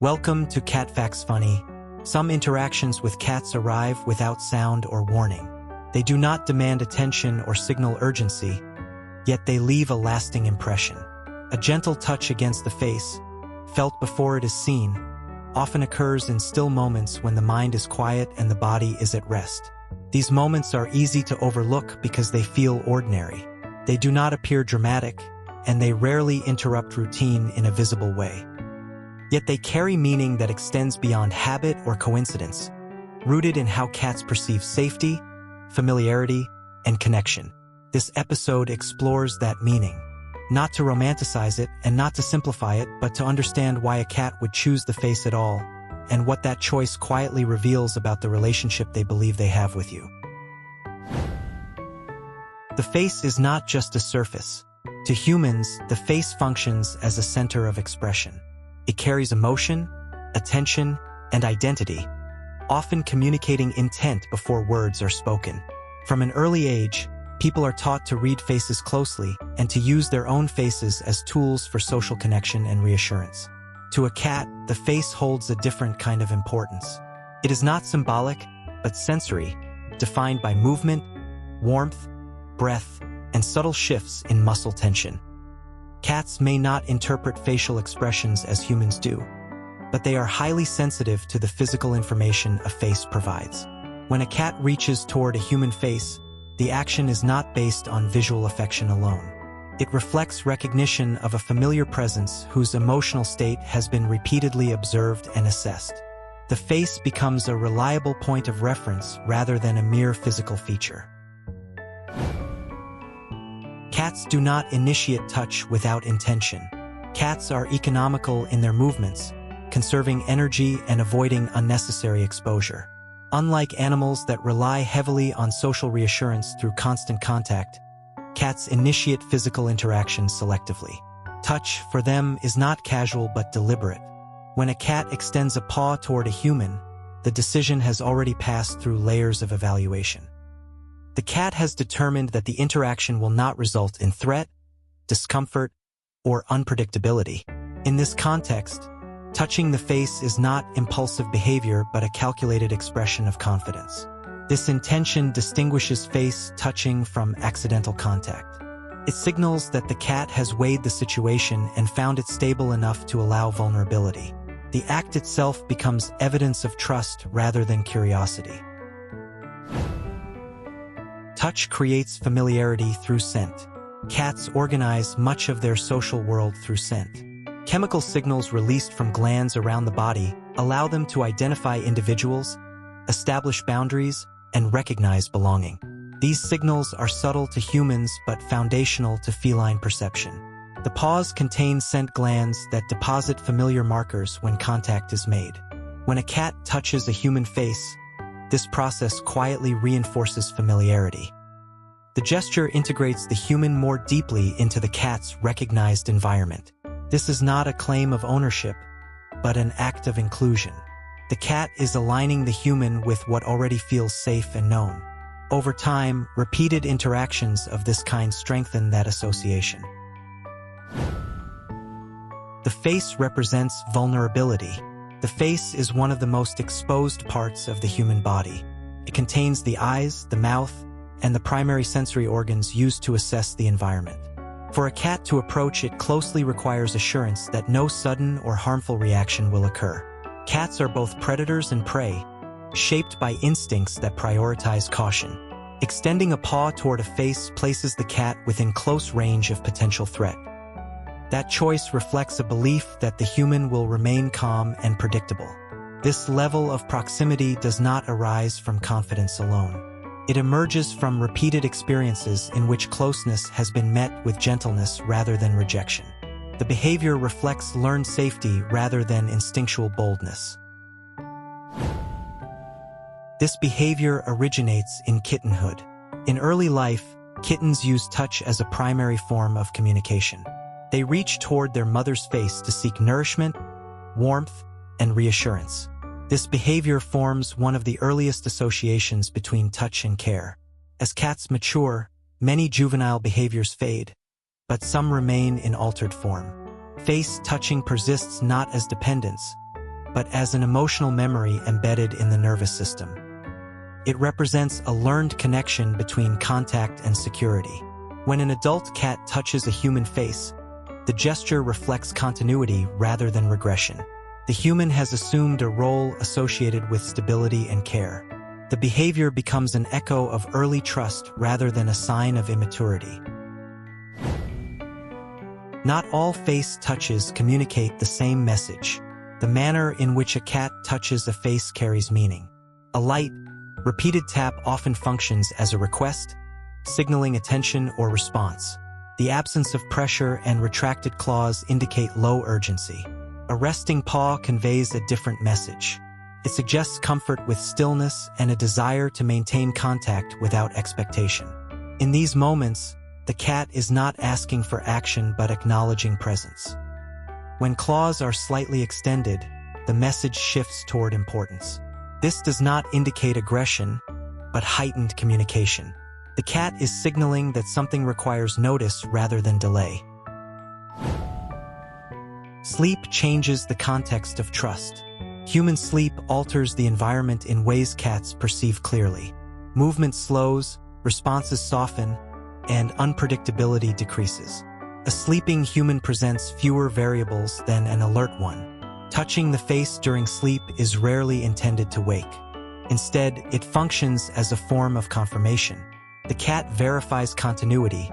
Welcome to Cat Facts Funny. Some interactions with cats arrive without sound or warning. They do not demand attention or signal urgency, yet they leave a lasting impression. A gentle touch against the face, felt before it is seen, often occurs in still moments when the mind is quiet and the body is at rest. These moments are easy to overlook because they feel ordinary. They do not appear dramatic, and they rarely interrupt routine in a visible way. Yet they carry meaning that extends beyond habit or coincidence, rooted in how cats perceive safety, familiarity, and connection. This episode explores that meaning, not to romanticize it and not to simplify it, but to understand why a cat would choose the face at all, and what that choice quietly reveals about the relationship they believe they have with you. The face is not just a surface. To humans, the face functions as a center of expression. It carries emotion, attention, and identity, often communicating intent before words are spoken. From an early age, people are taught to read faces closely and to use their own faces as tools for social connection and reassurance. To a cat, the face holds a different kind of importance. It is not symbolic, but sensory, defined by movement, warmth, breath, and subtle shifts in muscle tension. Cats may not interpret facial expressions as humans do, but they are highly sensitive to the physical information a face provides. When a cat reaches toward a human face, the action is not based on visual affection alone. It reflects recognition of a familiar presence whose emotional state has been repeatedly observed and assessed. The face becomes a reliable point of reference rather than a mere physical feature. Cats do not initiate touch without intention. Cats are economical in their movements, conserving energy and avoiding unnecessary exposure. Unlike animals that rely heavily on social reassurance through constant contact, cats initiate physical interactions selectively. Touch, for them, is not casual but deliberate. When a cat extends a paw toward a human, the decision has already passed through layers of evaluation. The cat has determined that the interaction will not result in threat, discomfort, or unpredictability. In this context, touching the face is not impulsive behavior but a calculated expression of confidence. This intention distinguishes face touching from accidental contact. It signals that the cat has weighed the situation and found it stable enough to allow vulnerability. The act itself becomes evidence of trust rather than curiosity. Touch creates familiarity through scent. Cats organize much of their social world through scent. Chemical signals released from glands around the body allow them to identify individuals, establish boundaries, and recognize belonging. These signals are subtle to humans but foundational to feline perception. The paws contain scent glands that deposit familiar markers when contact is made. When a cat touches a human face, this process quietly reinforces familiarity. The gesture integrates the human more deeply into the cat's recognized environment. This is not a claim of ownership, but an act of inclusion. The cat is aligning the human with what already feels safe and known. Over time, repeated interactions of this kind strengthen that association. The face represents vulnerability. The face is one of the most exposed parts of the human body. It contains the eyes, the mouth, and the primary sensory organs used to assess the environment. For a cat to approach it closely requires assurance that no sudden or harmful reaction will occur. Cats are both predators and prey, shaped by instincts that prioritize caution. Extending a paw toward a face places the cat within close range of potential threat. That choice reflects a belief that the human will remain calm and predictable. This level of proximity does not arise from confidence alone. It emerges from repeated experiences in which closeness has been met with gentleness rather than rejection. The behavior reflects learned safety rather than instinctual boldness. This behavior originates in kittenhood. In early life, kittens use touch as a primary form of communication. They reach toward their mother's face to seek nourishment, warmth, and reassurance. This behavior forms one of the earliest associations between touch and care. As cats mature, many juvenile behaviors fade, but some remain in altered form. Face touching persists not as dependence, but as an emotional memory embedded in the nervous system. It represents a learned connection between contact and security. When an adult cat touches a human face, the gesture reflects continuity rather than regression. The human has assumed a role associated with stability and care. The behavior becomes an echo of early trust rather than a sign of immaturity. Not all face touches communicate the same message. The manner in which a cat touches a face carries meaning. A light, repeated tap often functions as a request, signaling attention or response. The absence of pressure and retracted claws indicate low urgency. A resting paw conveys a different message. It suggests comfort with stillness and a desire to maintain contact without expectation. In these moments, the cat is not asking for action but acknowledging presence. When claws are slightly extended, the message shifts toward importance. This does not indicate aggression, but heightened communication. The cat is signaling that something requires notice rather than delay. Sleep changes the context of trust. Human sleep alters the environment in ways cats perceive clearly. Movement slows, responses soften, and unpredictability decreases. A sleeping human presents fewer variables than an alert one. Touching the face during sleep is rarely intended to wake. Instead, it functions as a form of confirmation. The cat verifies continuity,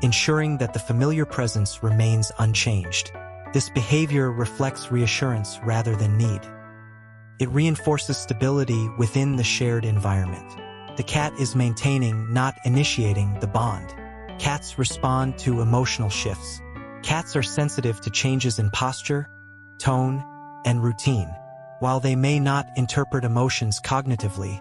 ensuring that the familiar presence remains unchanged. This behavior reflects reassurance rather than need. It reinforces stability within the shared environment. The cat is maintaining, not initiating, the bond. Cats respond to emotional shifts. Cats are sensitive to changes in posture, tone, and routine. While they may not interpret emotions cognitively,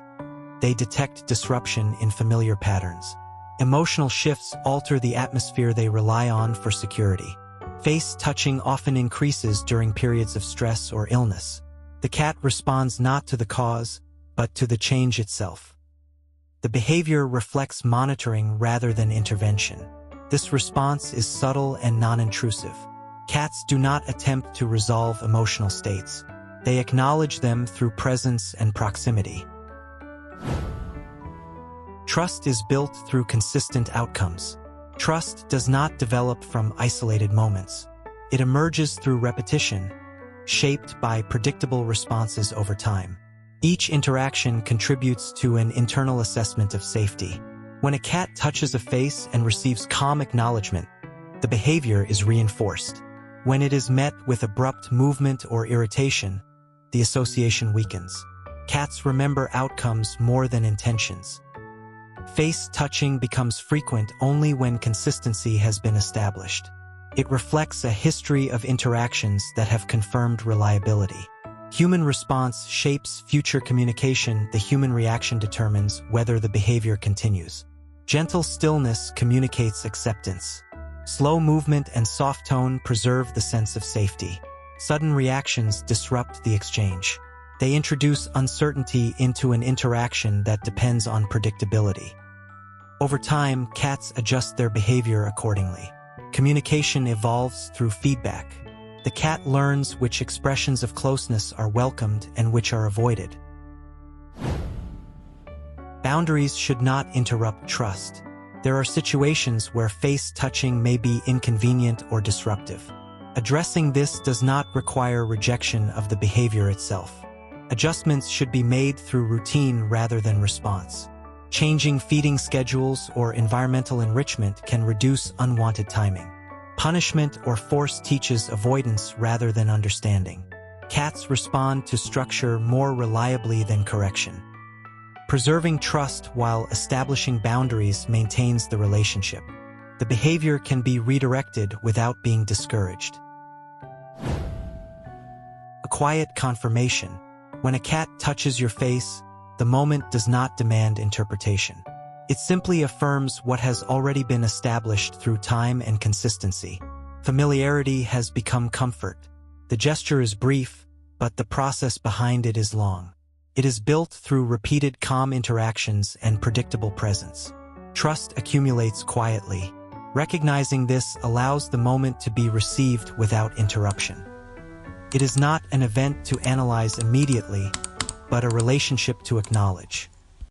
they detect disruption in familiar patterns. Emotional shifts alter the atmosphere they rely on for security. Face touching often increases during periods of stress or illness. The cat responds not to the cause, but to the change itself. The behavior reflects monitoring rather than intervention. This response is subtle and non-intrusive. Cats do not attempt to resolve emotional states. They acknowledge them through presence and proximity. Trust is built through consistent outcomes. Trust does not develop from isolated moments. It emerges through repetition, shaped by predictable responses over time. Each interaction contributes to an internal assessment of safety. When a cat touches a face and receives calm acknowledgement, the behavior is reinforced. When it is met with abrupt movement or irritation, the association weakens. Cats remember outcomes more than intentions. Face touching becomes frequent only when consistency has been established. It reflects a history of interactions that have confirmed reliability. Human response shapes future communication. The human reaction determines whether the behavior continues. Gentle stillness communicates acceptance. Slow movement and soft tone preserve the sense of safety. Sudden reactions disrupt the exchange. They introduce uncertainty into an interaction that depends on predictability. Over time, cats adjust their behavior accordingly. Communication evolves through feedback. The cat learns which expressions of closeness are welcomed and which are avoided. Boundaries should not interrupt trust. There are situations where face touching may be inconvenient or disruptive. Addressing this does not require rejection of the behavior itself. Adjustments should be made through routine rather than response. Changing feeding schedules or environmental enrichment can reduce unwanted timing. Punishment or force teaches avoidance rather than understanding. Cats respond to structure more reliably than correction. Preserving trust while establishing boundaries maintains the relationship. The behavior can be redirected without being discouraged. A quiet confirmation. When a cat touches your face, the moment does not demand interpretation. It simply affirms what has already been established through time and consistency. Familiarity has become comfort. The gesture is brief, but the process behind it is long. It is built through repeated calm interactions and predictable presence. Trust accumulates quietly. Recognizing this allows the moment to be received without interruption. It is not an event to analyze immediately, but a relationship to acknowledge.